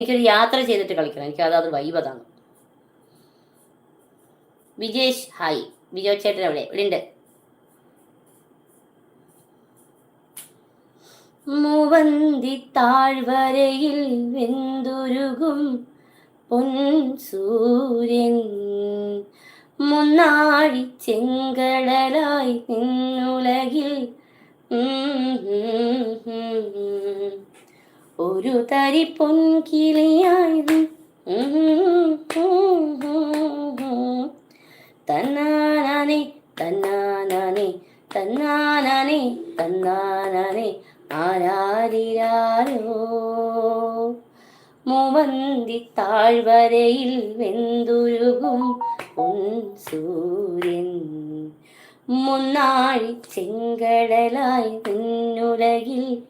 എനിക്കൊരു യാത്ര ചെയ്തിട്ട് കളിക്കണം. എനിക്ക് അത് വൈബ് അതാണ്. വിജേഷ് ഹായ്. വിജോ ചേട്ടൻ എവിടെ? ഇവിടെ ഉണ്ട്. മൂവന്തി താഴ്വരയിൽ വെന്തുരുകും പൊൻസൂര്യൻ മുന്നാഴി ചെങ്കടലായി നിന്നുലകിൽ ഒരു തരി പൊൻകിളിയായി തന്നാനാനെ തന്നാനാനെ തന്നാനാനെ തന്നാനാനെ ആരാരിരാരോ. മൂവന്തി താഴ്വരയിൽ വെന്തുരുകും പൊൻസൂര്യൻ മുന്നാഴി ചെങ്കടലായി നിന്നുലകിൽ